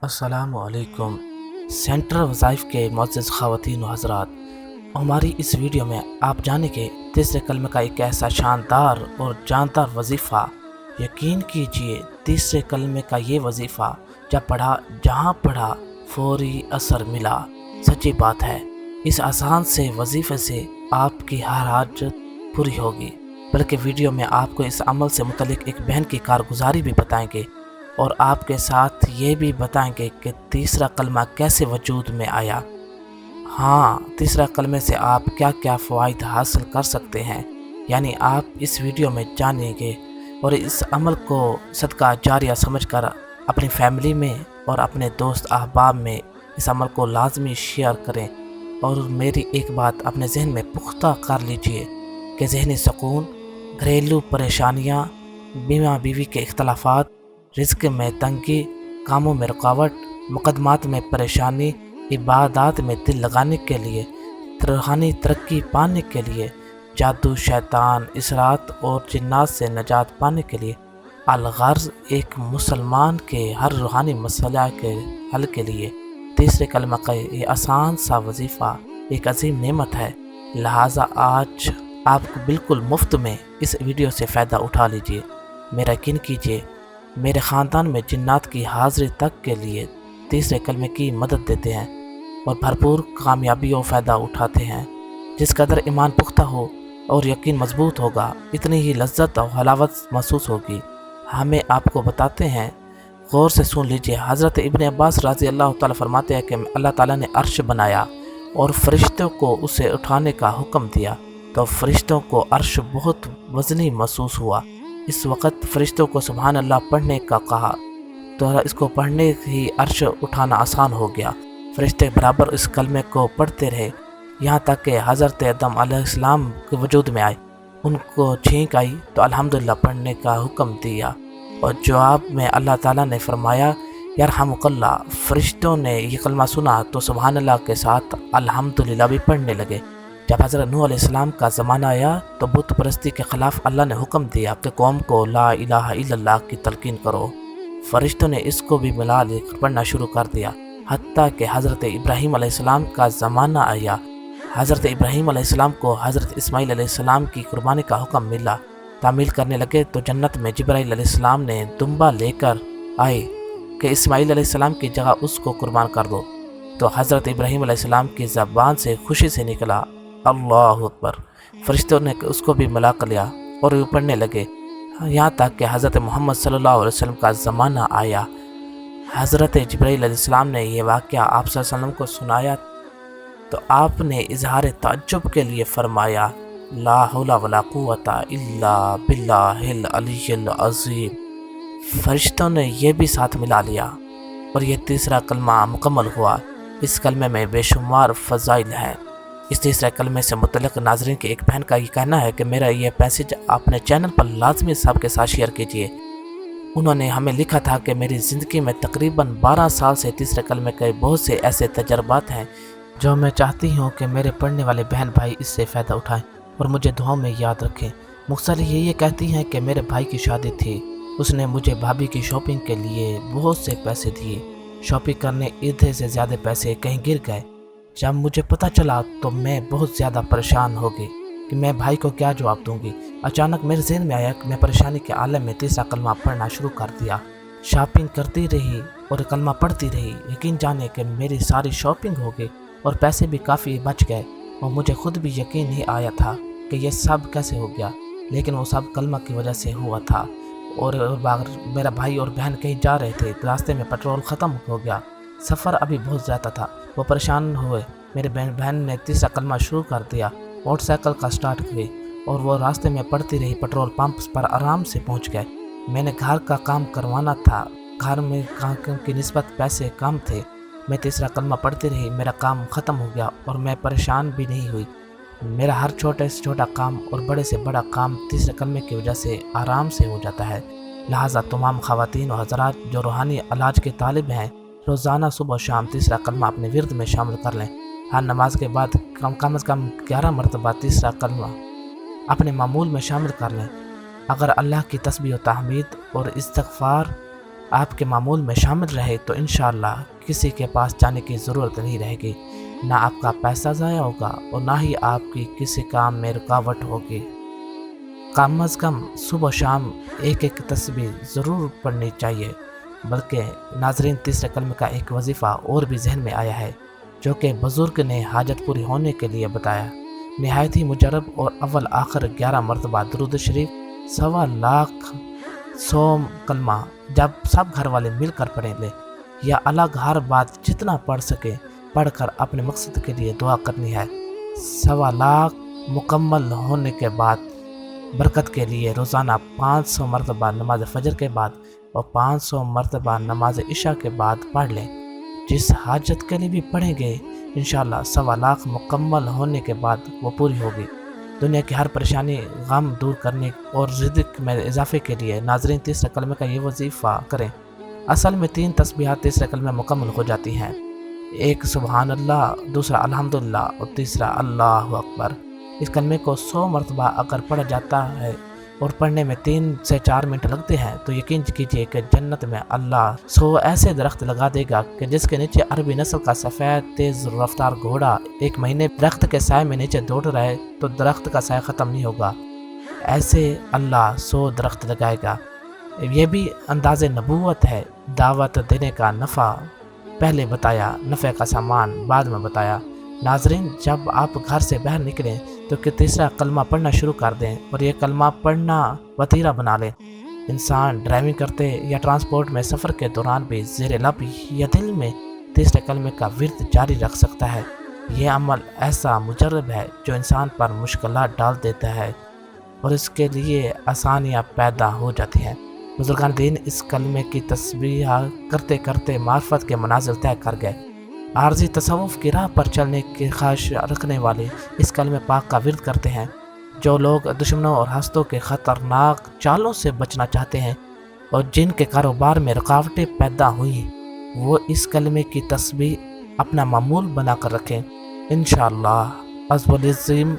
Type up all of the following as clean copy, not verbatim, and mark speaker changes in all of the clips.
Speaker 1: السلام علیکم۔ سینٹرل وظائف کے معزز خواتین و حضرات، ہماری اس ویڈیو میں آپ جانیں گے تیسرے کلمے کا ایک ایسا شاندار اور جاندار وظیفہ۔ یقین کیجئے تیسرے کلمے کا یہ وظیفہ جہاں پڑھا فوری اثر ملا۔ سچی بات ہے، اس آسان سے وظیفے سے آپ کی ہر حاجت پوری ہوگی، بلکہ ویڈیو میں آپ کو اس عمل سے متعلق ایک بہن کی کارگزاری بھی بتائیں گے اور آپ کے ساتھ یہ بھی بتائیں گے کہ تیسرا کلمہ کیسے وجود میں آیا۔ تیسرا کلمے سے آپ کیا کیا فوائد حاصل کر سکتے ہیں، یعنی آپ اس ویڈیو میں جانیں گے، اور اس عمل کو صدقہ جاریہ سمجھ کر اپنی فیملی میں اور اپنے دوست احباب میں اس عمل کو لازمی شیئر کریں۔ اور میری ایک بات اپنے ذہن میں پختہ کر لیجئے کہ ذہنی سکون، گھریلو پریشانیاں، بیوہ بیوی کے اختلافات، رزق میں تنگی، کاموں میں رکاوٹ، مقدمات میں پریشانی، عبادات میں دل لگانے کے لیے، روحانی ترقی پانے کے لیے، جادو، شیطان، اثرات اور جنات سے نجات پانے کے لیے، الغرض ایک مسلمان کے ہر روحانی مسئلہ کے حل کے لیے تیسرے کلمہ کا یہ آسان سا وظیفہ ایک عظیم نعمت ہے۔ لہٰذا آج آپ کو بالکل مفت میں اس ویڈیو سے فائدہ اٹھا لیجئے۔ میرا یقین کیجئے، میرے خاندان میں جنات کی حاضری تک کے لیے تیسرے کلمے کی مدد دیتے ہیں اور بھرپور کامیابی و فائدہ اٹھاتے ہیں۔ جس قدر ایمان پختہ ہو اور یقین مضبوط ہوگا، اتنی ہی لذت اور حلاوت محسوس ہوگی۔ ہمیں آپ کو بتاتے ہیں، غور سے سن لیجئے۔ حضرت ابن عباس رضی اللہ تعالیٰ فرماتے ہیں کہ اللہ تعالیٰ نے عرش بنایا اور فرشتوں کو اسے اٹھانے کا حکم دیا، تو فرشتوں کو عرش بہت وزنی محسوس ہوا۔ اس وقت فرشتوں کو سبحان اللہ پڑھنے کا کہا، تو اس کو پڑھنے ہی عرش اٹھانا آسان ہو گیا۔ فرشتے برابر اس کلمے کو پڑھتے رہے، یہاں تک کہ حضرت آدم علیہ السلام کے وجود میں آئے۔ ان کو چھینک آئی تو الحمدللہ پڑھنے کا حکم دیا، اور جواب میں اللہ تعالیٰ نے فرمایا یرحمک اللہ۔ فرشتوں نے یہ کلمہ سنا تو سبحان اللہ کے ساتھ الحمدللہ بھی پڑھنے لگے۔ جب حضرت نوح علیہ السلام کا زمانہ آیا تو بت پرستی کے خلاف اللہ نے حکم دیا کہ قوم کو لا الہ الا اللہ کی تلقین کرو۔ فرشتوں نے اس کو بھی ملا لے کر پڑھنا شروع کر دیا، حتیٰ کہ حضرت ابراہیم علیہ السلام کا زمانہ آیا۔ حضرت ابراہیم علیہ السلام کو حضرت اسماعیل علیہ السلام کی قربانی کا حکم ملا۔ تعمیل کرنے لگے تو جنت میں جبرائیل علیہ السلام نے دمبا لے کر آئے کہ اسماعیل علیہ السلام کی جگہ اس کو قربان کر دو، تو حضرت ابراہیم علیہ السلام کی زبان سے خوشی سے نکلا اللہ اکبر۔ فرشتوں نے اس کو بھی ملا کر لیا اور وہ پڑھنے لگے، یہاں تک کہ حضرت محمد صلی اللہ علیہ وسلم کا زمانہ آیا۔ حضرت جبرائیل علیہ السلام نے یہ واقعہ آپ صلی اللہ علیہ وسلم کو سنایا تو آپ نے اظہار تعجب کے لیے فرمایا لا حول ولا قوت الا باللہ العلی العظیم۔ فرشتوں نے یہ بھی ساتھ ملا لیا اور یہ تیسرا کلمہ مکمل ہوا۔ اس کلمے میں بے شمار فضائل ہیں۔ اس تیسرے کلمے سے متعلق ناظرین کے ایک بہن کا یہ کہنا ہے کہ میرا یہ پیسج اپنے چینل پر لازمی سب کے ساتھ شیئر کیجیے۔ انہوں نے ہمیں لکھا تھا کہ میری زندگی میں تقریباً 12 سال سے تیسرے کلمے کے بہت سے ایسے تجربات ہیں جو میں چاہتی ہوں کہ میرے پڑھنے والے بہن بھائی اس سے فائدہ اٹھائیں اور مجھے دعاؤں میں یاد رکھیں۔ مختصر یہ کہتی ہیں کہ میرے بھائی کی شادی تھی، اس نے مجھے بھابھی کی شاپنگ کے لیے بہت سے پیسے دیے۔ شاپنگ کرنے آدھے سے زیادہ پیسے کہیں گر گئے۔ جب مجھے پتہ چلا تو میں بہت زیادہ پریشان ہو گئی کہ میں بھائی کو کیا جواب دوں گی۔ اچانک میرے ذہن میں آیا کہ میں پریشانی کے عالم میں تیسرا کلمہ پڑھنا شروع کر دیا۔ شاپنگ کرتی رہی اور کلمہ پڑھتی رہی۔ یقین جانے کہ میری ساری شاپنگ ہو گئی اور پیسے بھی کافی بچ گئے، اور مجھے خود بھی یقین نہیں آیا تھا کہ یہ سب کیسے ہو گیا، لیکن وہ سب کلمہ کی وجہ سے ہوا تھا۔ اور میرا بھائی اور بہن کہیں جا رہے تھے، راستے میں پیٹرول ختم ہو گیا، سفر ابھی بہت زیادہ تھا، وہ پریشان ہوئے۔ میرے بہن نے تیسرا کلمہ شروع کر دیا، موٹر سائیکل کا سٹارٹ کی اور وہ راستے میں پڑھتی رہی۔ پیٹرول پمپ پر آرام سے پہنچ گئے۔ میں نے گھر کا کام کروانا تھا، گھر میں کام کی نسبت پیسے کم تھے۔ میں تیسرا کلمہ پڑھتی رہی، میرا کام ختم ہو گیا اور میں پریشان بھی نہیں ہوئی۔ میرا ہر چھوٹے سے چھوٹا کام اور بڑے سے بڑا کام تیسرے کلمے کی وجہ سے آرام سے ہو جاتا ہے۔ لہٰذا تمام خواتین و حضرات جو روحانی علاج کے طالب ہیں، روزانہ صبح و شام تیسرا کلمہ اپنے ورد میں شامل کر لیں۔ ہر نماز کے بعد کم از کم 11 مرتبہ تیسرا کلمہ اپنے معمول میں شامل کر لیں۔ اگر اللہ کی تسبیح و تحمید اور استغفار آپ کے معمول میں شامل رہے تو انشاءاللہ کسی کے پاس جانے کی ضرورت نہیں رہے گی، نہ آپ کا پیسہ ضائع ہوگا اور نہ ہی آپ کی کسی کام میں رکاوٹ ہوگی۔ کم از کم صبح و شام ایک ایک تسبیح ضرور پڑھنی چاہیے۔ بلکہ ناظرین، تیسرے کلمے کا ایک وظیفہ اور بھی ذہن میں آیا ہے جو کہ بزرگ نے حاجت پوری ہونے کے لیے بتایا۔ نہایت ہی مجرب اور اول آخر 11 مرتبہ درود شریف، 100 کلمہ جب سب گھر والے مل کر پڑھیں لے یا الگ ہر بات جتنا پڑھ سکے پڑھ کر اپنے مقصد کے لیے دعا کرنی ہے۔ 100 مکمل ہونے کے بعد برکت کے لیے روزانہ 500 مرتبہ نماز فجر کے بعد اور 500 مرتبہ نماز عشاء کے بعد پڑھ لیں۔ جس حاجت کے لیے بھی پڑھیں گے انشاءاللہ 100 مکمل ہونے کے بعد وہ پوری ہوگی۔ دنیا کی ہر پریشانی غم دور کرنے اور رزق میں اضافے کے لیے ناظرین تیسرے کلمے کا یہ وظیفہ کریں۔ اصل میں 3 تسبیحات تیسرے کلمے مکمل ہو جاتی ہیں، ایک سبحان اللہ، دوسرا الحمدللہ اور تیسرا اللہ اکبر۔ اس کلمے کو 100 مرتبہ اگر پڑھا جاتا ہے اور پڑھنے میں 3 سے 4 منٹ لگتے ہیں تو یقین کیجیے کہ جنت میں اللہ 100 ایسے درخت لگا دے گا کہ جس کے نیچے عربی نسل کا سفید تیز رفتار گھوڑا 1 مہینے درخت کے سائے میں نیچے دوڑ رہے تو درخت کا سایہ ختم نہیں ہوگا، ایسے اللہ 100 درخت لگائے گا۔ یہ بھی انداز نبوت ہے۔ دعوت دینے کا نفع پہلے بتایا، نفع کا سامان بعد میں بتایا۔ ناظرین، جب آپ گھر سے باہر نکلیں تو کہ تیسرا کلمہ پڑھنا شروع کر دیں اور یہ کلمہ پڑھنا وتیرہ بنا لیں۔ انسان ڈرائیونگ کرتے یا ٹرانسپورٹ میں سفر کے دوران بھی زیر لب یا دل میں تیسرے کلمے کا ورد جاری رکھ سکتا ہے۔ یہ عمل ایسا مجرب ہے جو انسان پر مشکلات ڈال دیتا ہے اور اس کے لیے آسانیاں پیدا ہو جاتی ہیں۔ بزرگان دین اس کلمے کی تسبیح کرتے کرتے معرفت کے منازل طے کر گئے۔ عارضی تصوف کی راہ پر چلنے کی خواہش رکھنے والے اس کلمہ پاک کا ورد کرتے ہیں۔ جو لوگ دشمنوں اور حسدوں کے خطرناک چالوں سے بچنا چاہتے ہیں اور جن کے کاروبار میں رکاوٹیں پیدا ہوئی وہ اس کلمے کی تسبیح اپنا معمول بنا کر رکھیں، انشاءاللہ عزب العظیم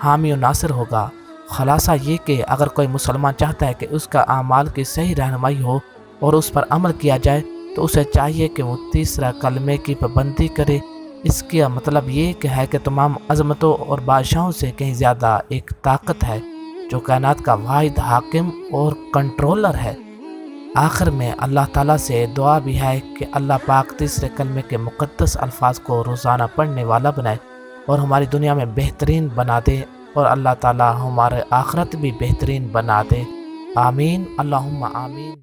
Speaker 1: حامی و ناصر ہوگا۔ خلاصہ یہ کہ اگر کوئی مسلمان چاہتا ہے کہ اس کا اعمال کی صحیح رہنمائی ہو اور اس پر عمل کیا جائے تو اسے چاہیے کہ وہ تیسرا کلمے کی پابندی کرے۔ اس کا مطلب یہ کہ ہے کہ تمام عظمتوں اور بادشاہوں سے کہیں زیادہ ایک طاقت ہے جو کائنات کا واحد حاکم اور کنٹرولر ہے۔ آخر میں اللہ تعالیٰ سے دعا بھی ہے کہ اللہ پاک تیسرے کلمے کے مقدس الفاظ کو روزانہ پڑھنے والا بنائے اور ہماری دنیا میں بہترین بنا دے اور اللہ تعالیٰ ہمارے آخرت بھی بہترین بنا دے۔ آمین، اللہم آمین۔